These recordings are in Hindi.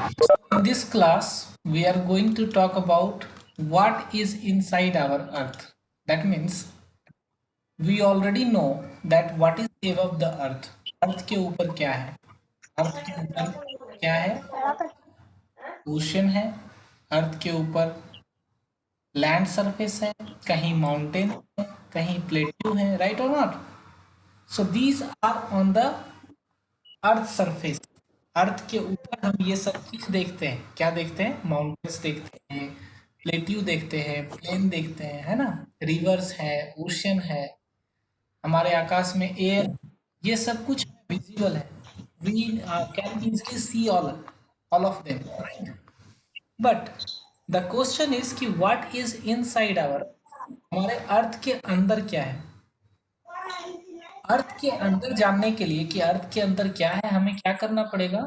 In this class, we are going to talk about what is inside our earth. That means we already know that what is above the earth. अर्थ के ऊपर क्या है? अर्थ के ऊपर क्या है? ओशन है. अर्थ के ऊपर लैंड सरफेस है, कहीं माउंटेन है, कहीं प्लेट्यू है, राइट और not? So these are on the earth surface. Earth के ऊपर हम ये सब चीज देखते हैं. क्या देखते हैं? माउंटेन्स देखते हैं, प्लेट्यू देखते हैं, प्लेन देखते हैं, है ना? रिवर्स है, ओशन है, हमारे आकाश में एयर, ये सब कुछ विजिबल है. We can easily see all of them, right? But the question is कि व्हाट इज इनसाइड आवर. हमारे अर्थ के अंदर क्या है? अर्थ के अंदर जानने के लिए कि अर्थ के अंदर क्या है, हमें क्या करना पड़ेगा?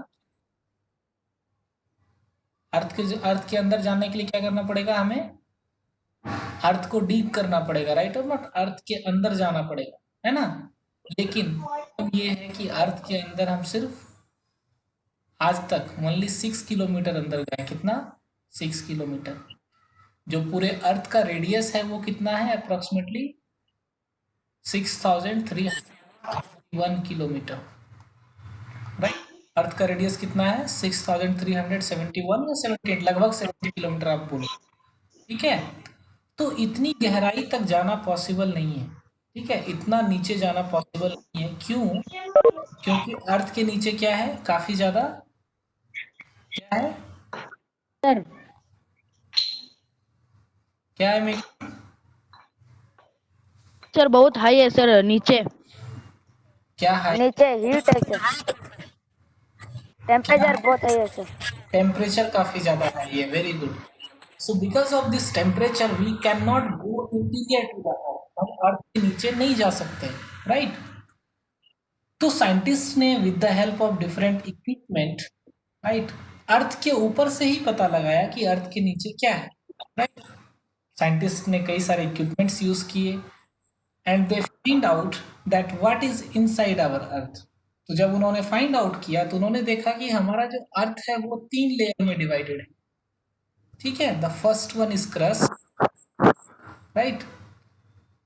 अर्थ के अंदर जानने के लिए क्या करना पड़ेगा? हमें अर्थ को डीप करना पड़ेगा, राइट और नॉट? अर्थ के अंदर जाना पड़ेगा, है ना? लेकिन ये है कि अर्थ के अंदर हम सिर्फ आज तक ओनली 6 किलोमीटर अंदर गए. कितना? 6 किलोमीटर. जो पूरे अर्थ का रेडियस है वो कितना है? Approximately 6301 kilometre, right? अर्थ का रेडियस कितना है? 6371 या 78, लगभग 70 किलोमीटर आप बोलो, ठीक है? तो इतनी गहराई तक जाना पॉसिबल नहीं है, ठीक है? इतना नीचे जाना पॉसिबल नहीं है. क्यों? क्योंकि अर्थ के नीचे क्या है? काफी ज्यादा क्या है सर? क्या है मेरी? सर बहुत हाई है सर नीचे. क्या है? नीचे हीट है सर, टेम्परेचर बहुत है सर. टेम्परेचर काफी ज्यादा है. ये very good. So because of this temperature we can not go interior to the earth. हम अर्थ के नीचे नहीं जा सकते, राइट? तो साइंटिस्ट ने with the help of different equipment, right, earth के ऊपर से ही पता लगाया कि अर्थ के नीचे क्या है, राइट? साइंटिस्ट ने कई सारे इक्विपमेंट्स यूज किए and they find out that what is inside our earth. तो जब उन्होंने फाइंड आउट किया तो उन्होंने देखा कि हमारा जो अर्थ है वो 3 लेयर में डिवाइडेड है, ठीक है? The first one is crust, right?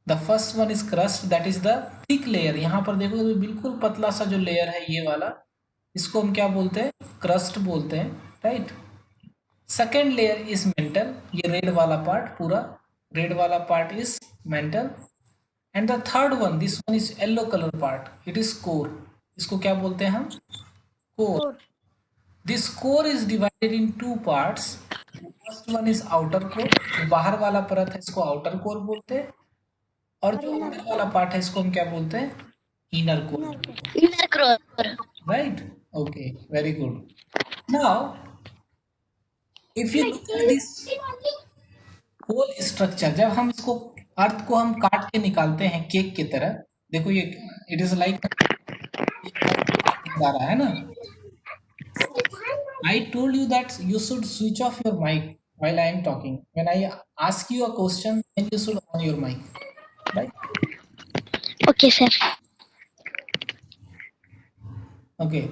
The first one is crust, that is the thick layer. यहां पर देखो तो बिल्कुल पतला सा जो लेयर है ये वाला, इसको हम क्या बोलते हैं? क्रस्ट बोलते हैं, right? Second layer is mental. ये रेड वाला पार्ट, पूरा रेड वाला part is mental. And the third one, this one is yellow colour part, it is core. इसको क्या बोलते हैं हम? Core. This core is divided in 2 parts. First one is outer core. जो बाहर वाला परत है इसको आउटर कोर बोलते हैं, और जो अंदर वाला पार्ट है इसको हम क्या बोलते हैं? Inner core. Inner core, right? Okay, very good. Now if you look at this whole structure, जब हम इसको अर्थ को हम काट के निकालते हैं केक की तरह, देखो ये इट इज लाइक रहा है ना. I told you that you should switch off your mic while I am talking. When I ask you a question, then you should on your mic, right? Okay sir. Okay.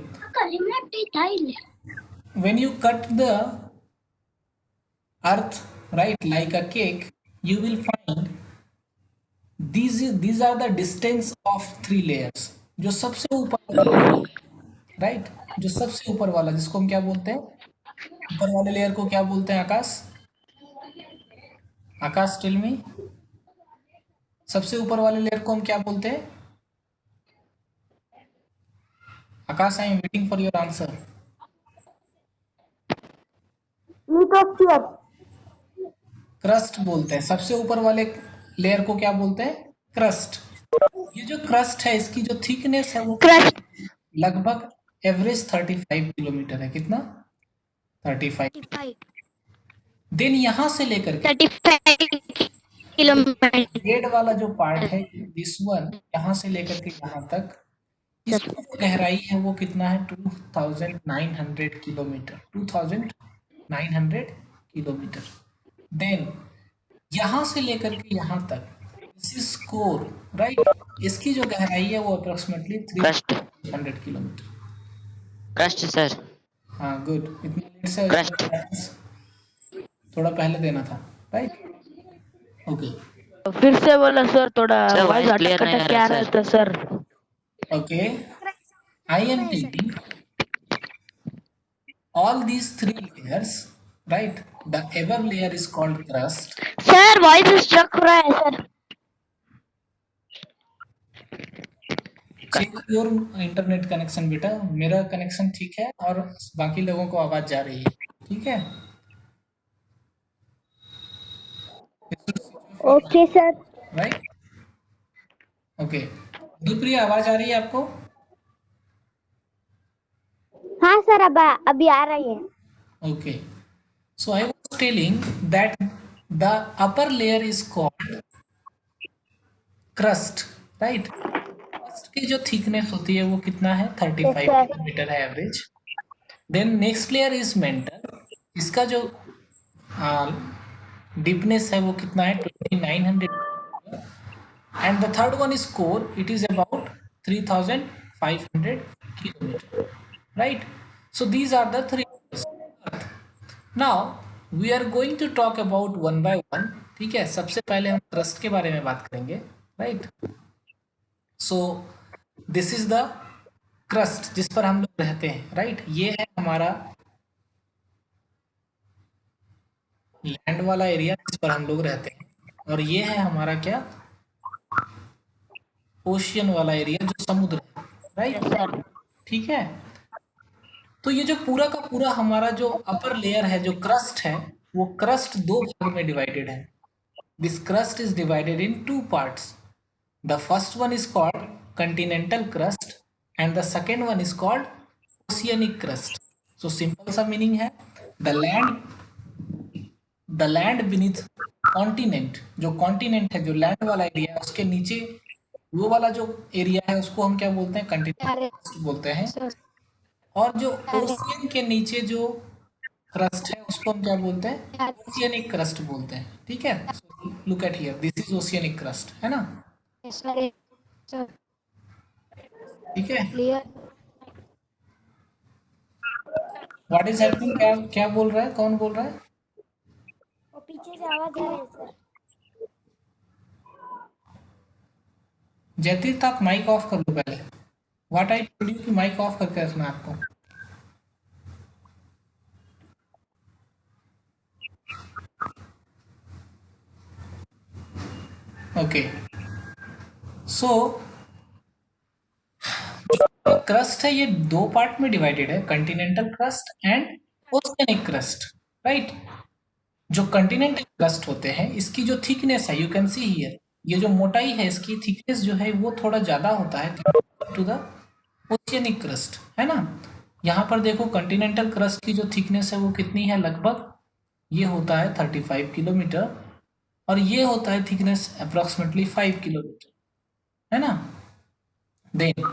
When you cut the earth, right, like a cake, you will find these are the distance of 3 layers. जो सबसे ऊपर, राइट, जो सबसे ऊपर वाला जिसको हम क्या बोलते हैं? ऊपर वाले लेयर को क्या बोलते हैं? Akash, Akash tell me. सबसे ऊपर वाले लेयर को हम क्या बोलते हैं? Akash, I am waiting for your answer. Crust बोलते हैं. सबसे ऊपर वाले लेयर को क्या बोलते हैं? क्रस्ट. ये जो क्रस्ट है इसकी जो थिकनेस है वो लगभग एवरेज 35 किलोमीटर है. कितना? 35. देन यहां से लेकर के 35 किलोमीटर. रेड वाला जो पार्ट है दिस वन, यहां से लेकर के यहां तक इसकी जो गहराई है वो कितना है? 2900 किलोमीटर. 2900 किलोमीटर. देन यहां से लेकर के यहां तक दिस इज कोर, राइट? इसकी जो गहराई है वो अप्रोक्सीमेटली 300 किलोमीटर. कष्ट सर. हाँ गुड, इतना लेट से Crust. थोड़ा पहले देना था, राइट? ओके फिर से बोला सर, थोड़ा सर वॉइस वॉइस क्लियर अटक नहीं आ अटक के रहा आ है रहा सर। था sir. Okay, I am taking all these three layers, right? The above layer is called crust. Sir voice struck हो रहा है sir. Check your internet connection बेटा, मेरा कनेक्शन ठीक है और बाकी लोगों को आवाज जा रही है, ठीक है? Okay sir. Right, okay. Madhupriya आवाज आ रही है आपको? हाँ सर, अब अभी आ रही है। Okay, so I was telling that the upper layer is called crust, right? crust की जो thickness होती है वो कितना है? 35 Yes, sir. मिलीमीटर है average. Then next layer is mantle, इसका जो डीपनेस है वो कितना है? 2900। And the third one is core, it is about 3500 kilometre, right? So these are the three. Now we are going to talk about one by one, ठीक है? सबसे पहले हम क्रस्ट के बारे में बात करेंगे, right? So this is the crust जिस पर हम लोग रहते हैं, राइट? ये है हमारा लैंड वाला एरिया जिस पर हम लोग रहते हैं, और ये है हमारा क्या? ओशियन वाला एरिया जो समुद्र है, राइट? ठीक है, तो ये जो पूरा का पूरा हमारा जो अपर लेयर है, जो क्रस्ट है, वो क्रस्ट दो भाग में डिवाइडेड है। This crust is divided in two parts. The first one is called Continental crust and the second one is called oceanic crust. So simple सा मीनिंग है, द लैंड बीनीथ कॉन्टिनेंट, जो कॉन्टिनेंट है, जो लैंड वाला एरिया है, उसके नीचे वो वाला जो एरिया है उसको हम क्या बोलते हैं? कंटिनेंटल क्रस्ट बोलते हैं। और जो ओशियन के नीचे जो क्रस्ट है उसको हम क्या बोलते हैं? ओशियनिक क्रस्ट बोलते हैं, ठीक है? Look at here, this is oceanic crust, है ना? ठीक है, व्हाट इज हैपनिंग? क्या क्या बोल रहा है? कौन बोल रहा है? वो पीछे से आवाज आ रही है सर। जयतीर्थ आप माइक ऑफ कर लो पहले। व्हाट आई टोल्ड यू कि माइक ऑफ करके रखना है आपको। ओके, सो क्रस्ट है ये दो पार्ट में डिवाइडेड है, Continental crust and oceanic crust, right? जो कंटिनेंटल क्रस्ट होते हैं इसकी जो थिकनेस है, यू कैन सी हियर, ये जो मोटाई है इसकी थिकनेस जो है वो थोड़ा ज्यादा होता है टू द ओशियनिक क्रस्ट, है ना? यहाँ पर देखो कंटिनेंटल क्रस्ट की जो थिकनेस है वो कितनी है? लगभग ये होता है 35 किलोमीटर, और ये होता है थिकनेस अप्रोक्सीमेटली 5 किलोमीटर, है ना? देन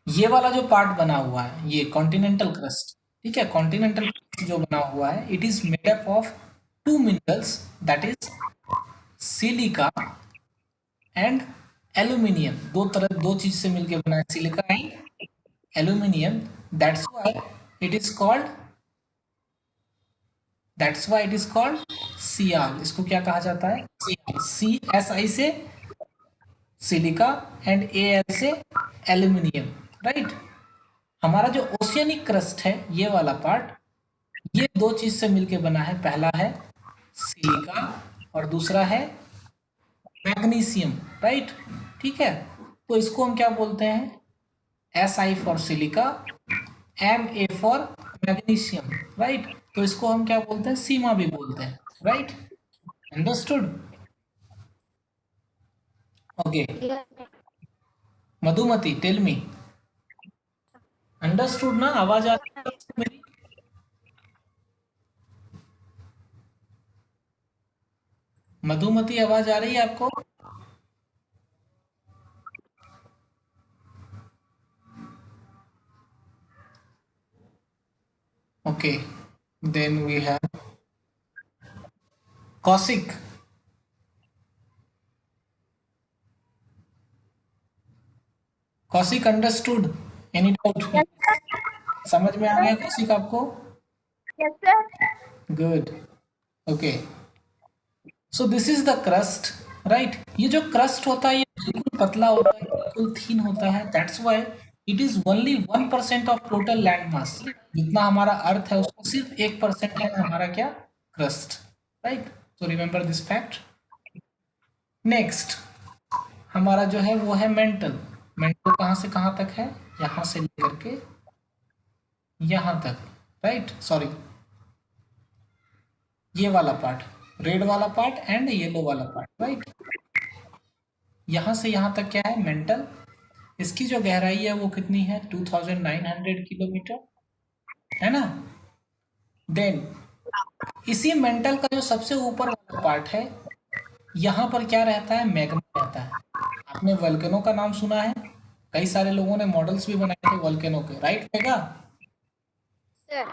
ये वाला जो पार्ट बना हुआ है ये कॉन्टिनेंटल क्रस्ट, ठीक है? कॉन्टिनेंटल क्रस्ट जो बना हुआ है it is made up of two minerals, that is silica and aluminium. दो चीज से मिलकर बना है, silica and aluminium. That's why it is called sial. इसको क्या कहा जाता है? सियाल। CSI से सिलिका एंड AL से एल्यूमिनियम, राइट? हमारा जो ओशियनिक क्रस्ट है ये वाला पार्ट, ये दो चीज से मिलके बना है। पहला है सिलिका और दूसरा है मैग्नीशियम, राइट? ठीक है, तो इसको हम क्या बोलते हैं? SI for silica, MA for magnesium, right? तो इसको हम क्या बोलते हैं? सीमा भी बोलते हैं, right? Understood? Okay, Madhumati tell me, understood ना? आवाज आ रही है मेरी? मधुमती आवाज आ रही है आपको? Okay, then we have Kaushik. Kaushik understood? Any doubt? समझ में आ गया कौशिक आपको? Yes, sir. Good. Okay. So this is the crust, right? ये जो crust होता है ये बिल्कुल पतला होता है, बिल्कुल thin होता है. That's why it is only 1% of total land mass. जितना हमारा अर्थ है उसको सिर्फ 1% है हमारा क्या crust, right? So remember this fact. Next हमारा जो है वो है मेंटल. मेंटल कहाँ से कहाँ तक है? यहाँ से लेकर के यहाँ तक, राइट? सॉरी, ये वाला पार्ट, रेड वाला पार्ट एंड येलो वाला पार्ट, राइट? यहाँ से यहाँ तक क्या है? मेंटल. इसकी जो गहराई है वो कितनी है? 2900 किलोमीटर, है ना? देन इसी मेंटल का जो सबसे ऊपर वाला पार्ट है, यहाँ पर क्या रहता है? मैग्मा रहता है. आपने वोल्केनो का नाम सुना है? कई सारे लोगों ने मॉडल्स भी बनाए थे वोल्केनो के, राइट मेगा? Sir.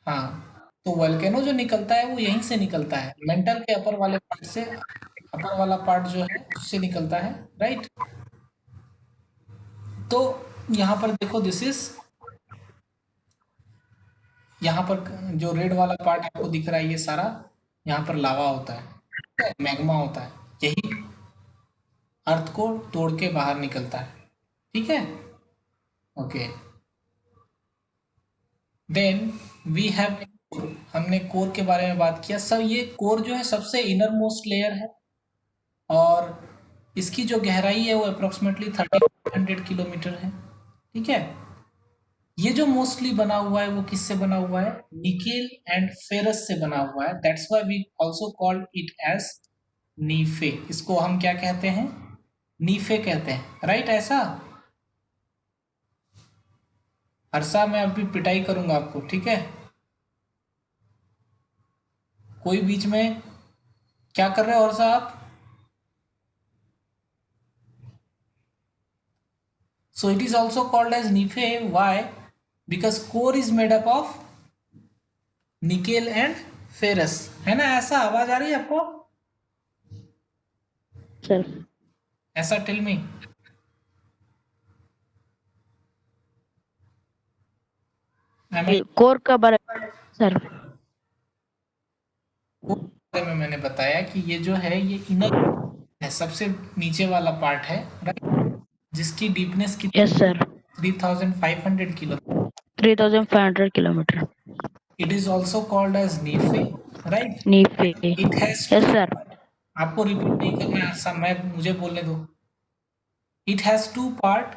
हाँ, तो वोल्केनो जो निकलता है वो यहीं से निकलता है, मेंटल के अपर वाले पार्ट से. अपर वाला पार्ट जो है उससे निकलता है, राइट? तो यहाँ पर देखो, दिस इज, यहाँ पर जो रेड वाला पार्ट आपको दिख रहा है ये सारा, यहाँ पर लावा होता है, मैग्मा होता है, यही अर्थ को तोड़ के बाहर निकलता है, ठीक है? ओके. देन वी हैव, हमने कोर के बारे में बात किया. सब ये कोर जो है सबसे इनर मोस्ट लेयर है और इसकी जो गहराई है वो अप्रोक्सीमेटली 1300 किलोमीटर है, ठीक है? ये जो मोस्टली बना हुआ है वो किससे बना हुआ है? निकेल एंड फेरस से बना हुआ है. That's why we also called it as nife. इसको हम क्या कहते हैं? नीफे कहते हैं, राइट? ऐसा हर्षा, मैं अभी पिटाई करूंगा आपको, ठीक है? कोई बीच में क्या कर रहे हो हर्षा आप? So it is also called as Nife. Why? Because core is made up of nickel and ferrous, है ना? ऐसा आवाज आ रही है आपको? सर ऐसा टेल मी. कोर का बारे सर बारे में मैंने बताया कि ये जो है ये इनर है, सबसे नीचे वाला पार्ट है, राइट? जिसकी डीपनेस की yes sir 3500 kilometre. 3500 kilometre it is also called as nife, right? Nife. It has, yes sir आपको रिपीट नहीं करना है हर्षा, मैं मुझे बोलने दो. It has two part.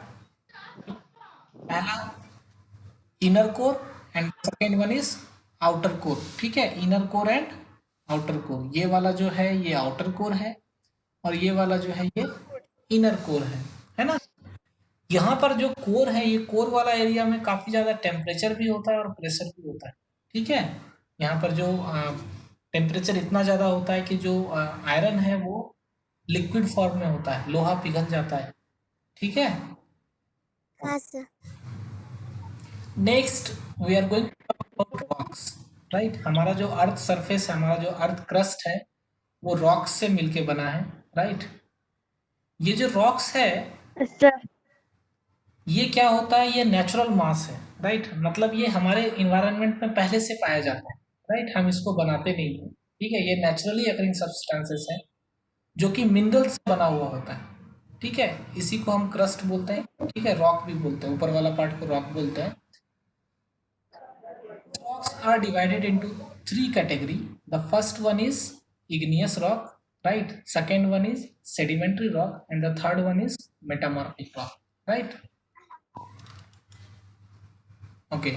पहला inner core and second one is outer core, ठीक है? Inner core and outer core. ये वाला जो है ये आउटर कोर है और ये वाला जो है ये इनर कोर है ना? यहाँ पर जो कोर है, ये कोर वाला एरिया में काफी ज्यादा टेम्परेचर भी होता है और प्रेशर भी होता है, ठीक है? यहाँ पर जो टेम्परेचर इतना ज्यादा होता है कि जो आयरन है वो लिक्विड फॉर्म में होता है, लोहा पिघल जाता है, ठीक है? हाँ sir. Next we are going to talk about rocks, right? हमारा जो अर्थ सरफेस है, हमारा जो अर्थ क्रस्ट है वो रॉक्स से मिलके बना है, राइट? ये जो रॉक्स है सर. ये क्या होता है? ये नेचुरल मास है, राइट? मतलब ये हमारे इन्वायरमेंट में पहले से पाया जाता है, राइट? हम इसको बनाते नहीं है, ठीक है? ये नेचुरली अकरिंग सब्सटेंसेस है जो कि मिनरल से बना हुआ होता है, ठीक है? इसी को हम क्रस्ट बोलते हैं, ठीक है? रॉक भी बोलते हैं, ऊपर वाला पार्ट को रॉक बोलते हैं. Rocks are divided into three category. The first one is igneous rock, right? Second one is sedimentary rock, and the third one is metamorphic rock, right? Okay.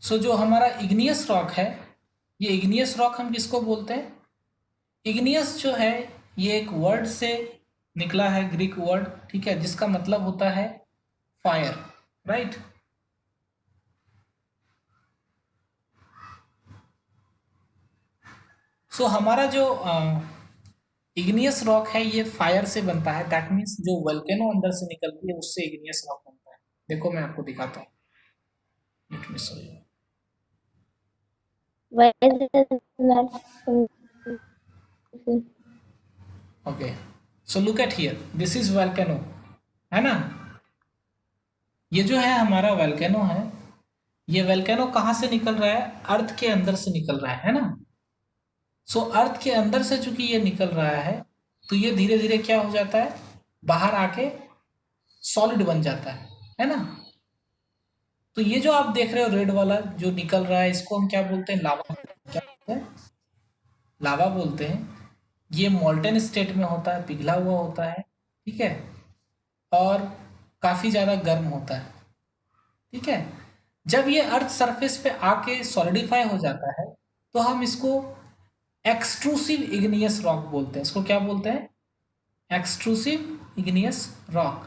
So जो हमारा igneous rock है, ये igneous rock हम किसको बोलते हैं? igneous जो है ये एक वर्ड से निकला है, ग्रीक वर्ड, ठीक है? जिसका मतलब होता है फायर, राइट? सो हमारा जो इग्नियस रॉक है ये फायर से बनता है. दैट मीन्स जो वोल्केनो अंदर से निकलती है उससे इग्नियस रॉक बनता है. देखो मैं आपको दिखाता हूँ. Let me show you. Why is it not? Okay, so look at here, this is volcano, है ना? ये जो है हमारा वोल्केनो है, ये वोल्केनो कहाँ से निकल रहा है? अर्थ के अंदर से निकल रहा है ना। सो अर्थ के अंदर से चूंकि ये निकल रहा है तो ये धीरे धीरे क्या हो जाता है, बाहर आके सॉलिड बन जाता है ना। तो ये जो आप देख रहे हो रेड वाला जो निकल रहा है, इसको हम क्या बोलते हैं? लावा। क्या बोलते हैं? लावा बोलते हैं। ये मोल्टेन स्टेट में होता है, पिघला हुआ होता है, ठीक है, और काफी ज्यादा गर्म होता है, ठीक है। जब ये अर्थ सरफेस पे आके सॉलिडिफाई हो जाता है तो हम इसको एक्सट्रूसिव इग्नियस रॉक बोलते हैं। इसको क्या बोलते हैं? Extrusive igneous rock.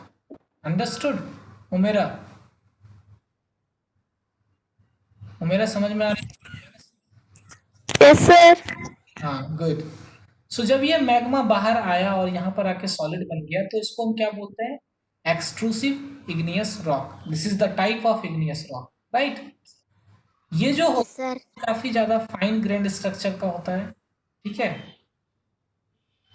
Understood? Umera, Umera समझ में आ रही? Yes sir. हाँ, गुड। सो जब ये मैग्मा बाहर आया और यहाँ पर आके सॉलिड बन गया तो इसको हम क्या बोलते हैं? Extrusive igneous rock. This is the type of igneous rock, right. ये जो हो सर काफी ज्यादा फाइन ग्रेन्ड स्ट्रक्चर का होता है, ठीक है।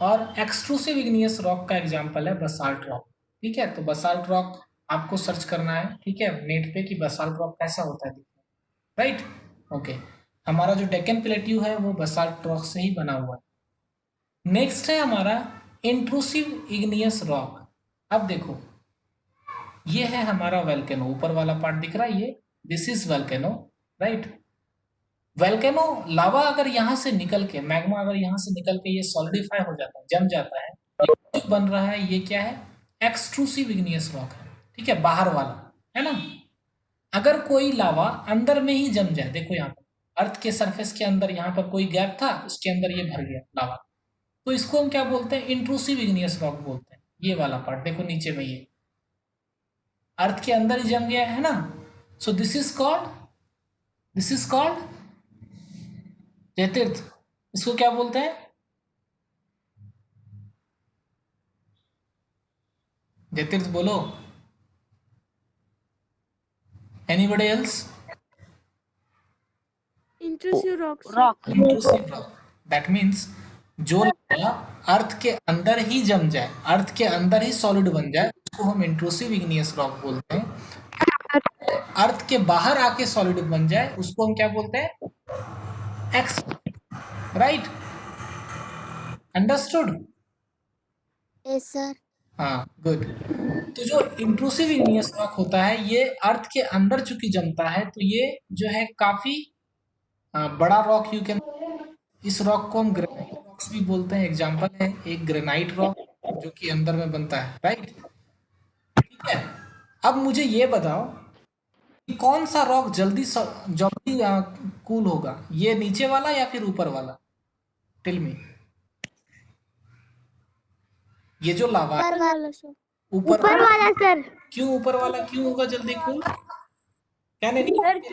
और एक्सट्रूसिव इग्नियस रॉक का एग्जांपल है बसाल्ट रॉक, ठीक है। तो बसाल्ट रॉक आपको सर्च करना है, ठीक है, नेट पे, कि बसाल्ट रॉक कैसा होता है, राइट। ओके, हमारा जो डेक्कन प्लेट्यू है वो बसाल्ट रॉक से ही बना हुआ है। नेक्स्ट है हमारा इंट्रूसिव इग्नियस रॉक। अब देखो, ये है हमारा वोल्केनो, ऊपर वाला पार्ट दिख रहा है ये, this is volcano, right. Volcano lava अगर यहाँ से निकल के, मैग्मा अगर यहाँ से निकल के ये सॉलिडिफाई हो जाता है, जम जाता है, ये जो बन रहा है ये क्या है? एक्सट्रूसिव इग्नियस रॉक है, ठीक है, बाहर वाला, है ना। अगर कोई लावा अंदर में ही जम जाए, देखो यहाँ पर अर्थ के सरफेस के अंदर यहाँ पर कोई गैप था, उसके अंदर ये भर गया लावा, तो इसको हम क्या बोलते हैं? इंट्रूसिव इग्नियस रॉक बोलते हैं। ये वाला पार्ट देखो नीचे में, ये अर्थ के अंदर ही जम गया है ना। So this is called Jaytirth. इसको क्या बोलते हैं? जयतीर्थ बोलो। Anybody else? Intrusive rocks. Rock. Intrusive rock, that means जो लावा अर्थ के अंदर ही जम जाए, अर्थ के अंदर ही सॉलिड बन जाए, उसको हम इंट्रूसिव इग्नियस रॉक बोलते हैं। अर्थ के बाहर आके सॉलिड बन जाए उसको हम क्या बोलते हैं? X, right. Understood? Yes sir. हाँ, गुड। तो जो इंट्रूसिव इग्नियस रॉक होता है ये अर्थ के अंदर चूंकि जमता है तो ये जो है काफी बड़ा रॉक, यू कैन, इस रॉक को हम ग्रेनाइट रॉक्स भी बोलते हैं। एग्जांपल है एक ग्रेनाइट रॉक जो कि अंदर में बनता है, राइट, ठीक है। अब मुझे ये बताओ कि कौन सा रॉक जल्दी जल्दी कूल होगा, ये नीचे वाला या फिर ऊपर वाला? Tell me. ये जो लावा है, ऊपर वाला सर। ऊपर ऊपर वाला सर। क्यों ऊपर वाला क्यों होगा जल्दी कूल? कैन एनी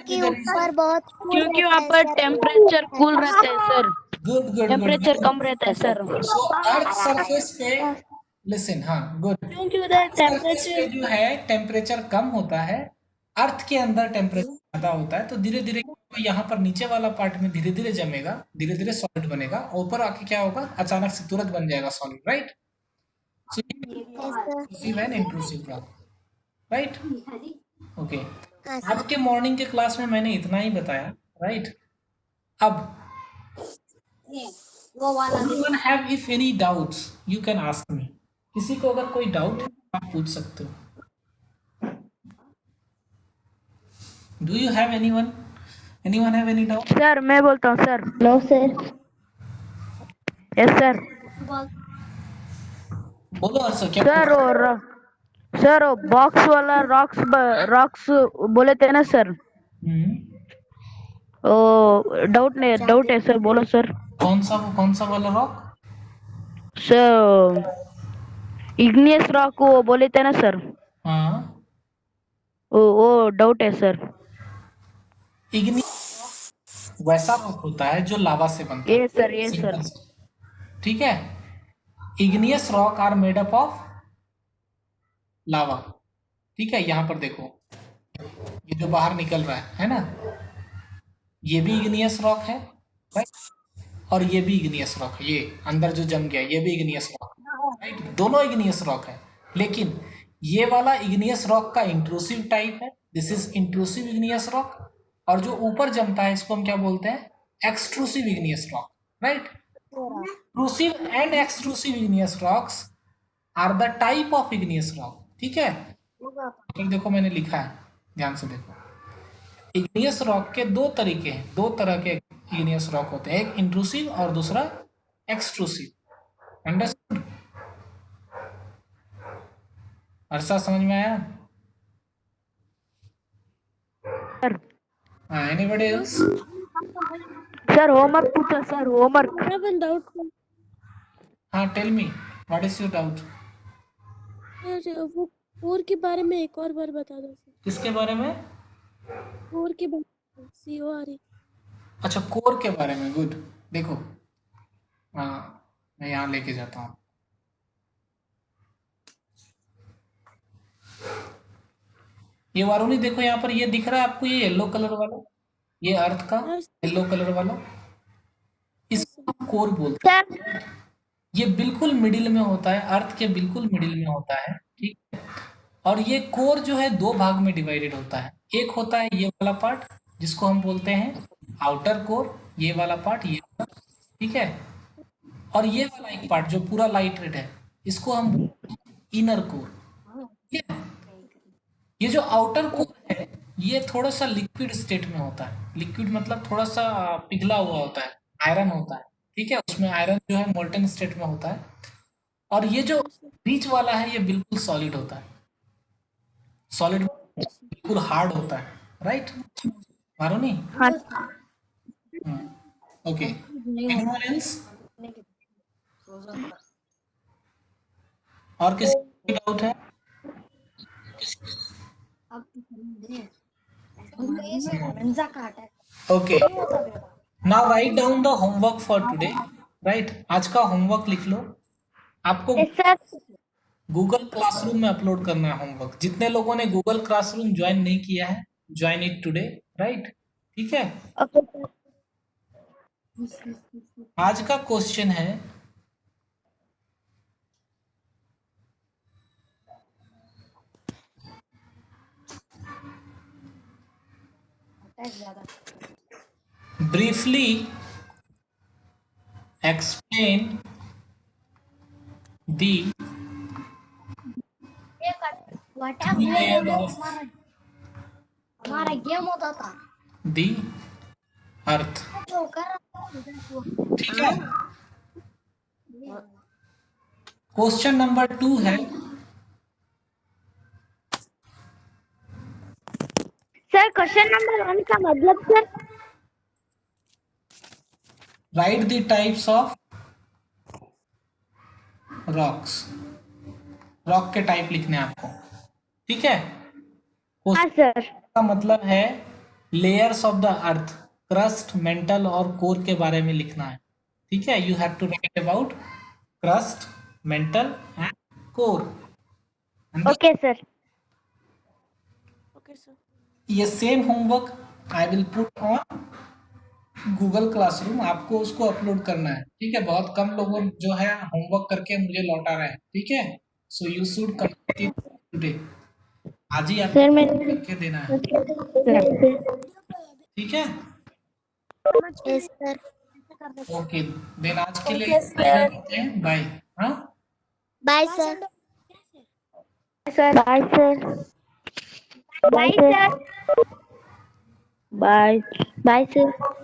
कि ऊपर बहुत क्योंकि वहाँ पर टेम्परेचर कूल रहता है sir, good good good. Temperature कम रहता है सर। सो अर्थ सरफेस पे, लिसन, हाँ, गुड। क्योंकि उधर सरफेस पे टेम्परेचर जो है टेम्परेचर कम होता है, अर्थ के अंदर टेम्परेचर ज्यादा होता है, तो धीरे धीरे यहाँ पर नीचे वाला पार्ट में धीरे धीरे जमेगा, धीरे धीरे सॉलिड बनेगा, ऊपर आके क्या होगा? अचानक से तुरंत बन जाएगा solid, right. So intrusive and intrusive rock, right, okay. आज के मॉर्निंग के क्लास में मैंने इतना ही बताया, राइट। अब anyone have if any doubts you can ask me। किसी को अगर कोई डाउट है आप पूछ सकते हो। Do you have anyone have any doubt? Sir मैं बोलता हूँ sir. No sir. Yes sir. बोलो अर्षद, क्या सर और सर वो बॉक्स वाला रॉक्स बोले थे ना सर, ओ डाउट है सर, बोलो सर। कौन सा वाला रॉक? सर इग्नियस रॉक वो बोले थे ना सर, हाँ, वो डाउट है सर। इग्नियस वैसा रॉक होता है जो लावा से बनता है। ये सर, ये सिंपल सर। सा, ठीक है। Igneous rock are made up of lava, ठीक है। यहाँ पर देखो ये जो बाहर निकल रहा है ना, ये भी इग्नियस रॉक है, राइट, और ये भी इग्नियस रॉक है, ये अंदर जो जम गया ये भी इग्नियस रॉक है, राइट, दोनों इग्नियस रॉक है। लेकिन ये वाला इग्नियस रॉक का इंट्रूसिव टाइप है, this is intrusive igneous rock, और जो ऊपर जमता है इसको हम क्या बोलते हैं? Extrusive igneous rock, right? intrusive and extrusive igneous rocks are the type of igneous rock, ठीक है? तो देखो मैंने लिखा है, ध्यान से देखो। इग्नियस रॉक के दो तरीके हैं, दो तरह के इग्नियस रॉक होते हैं, एक इंट्रूसिव और दूसरा एक्सट्रूसिव। अंडरस्टूड? हर्षा समझ में आया? Sir anybody else? Sir homework पूछो सर, होमवर्क। डाउट हाँ, tell me what is your doubt? वो कोर के बारे में एक और बार बता दो सर। किसके बारे में? कोर के बारे में, CORE। अच्छा, कोर के बारे में। गुड। देखो, मैं यहाँ लेके जाता हूँ। ये वारुणी देखो, यहाँ पर ये दिख रहा है आपको, ये येलो कलर वाला, ये अर्थ का येलो कलर वाला, इसको हम कोर बोलते हैं। सर ये बिल्कुल मिडिल में होता है, अर्थ के बिल्कुल मिडिल में होता है, ठीक है? और ये कोर जो है दो भाग में डिवाइडेड होता है। एक होता है ये वाला पार्ट जिसको हम बोलते हैं आउटर कोर, ये वाला पार्ट, ये वाला, ठीक है? और ये वाला एक पार्ट जो पूरा लाइट रेड है, इसको हम इनर कोर, ठीक है? ये जो आउटर कोर है ये थोड़ा सा लिक्विड स्टेट में होता है। लिक्विड मतलब थोड़ा सा पिघला हुआ होता है, आयरन होता है, ठीक है? उसमें आयरन जो है मोल्टन स्टेट में होता है। और ये जो बीच वाला है ये बिल्कुल सॉलिड होता है। सॉलिड बिल्कुल हार्ड होता है, राइट मारुनी? हाँ ओके, एनीवन एल्स? और किसी को डाउट है? Okay, now write down the homework for today, right? आज का होमवर्क लिख लो। आपको सर। गूगल क्लासरूम में अपलोड करना है होमवर्क। जितने लोगों ने गूगल क्लासरूम ज्वाइन नहीं किया है, ज्वाइन इट टुडे, राइट? ठीक है? Okay sir. आज का क्वेश्चन है, briefly explain the layer of हमारा गेम होता था the earth, ठीक है? क्वेश्चन नंबर 2 है, सर क्वेश्चन नंबर 1 का मतलब sir? Right the types of rocks. Rock के टाइप लिखने हैं आपको, ठीक है? हाँ सर। का मतलब है layers of the earth, crust, mantle और कोर के बारे में लिखना है, ठीक है? You have to write about crust, mantle and core. Okay sir. Okay sir. ये same homework I will put on Google classroom, आपको उसको अपलोड करना है, ठीक है? बहुत कम लोगों जो है होमवर्क करके मुझे लौटा रहे हैं, ठीक है? So you should complete today, आज ही आपको सर मैं करके देना है, ठीक है? यस सर ओके, देन आज के लिए इतना करते हैं, बाय। हाँ, bye sir sir bye sir. Bye sir. Bye bye sir.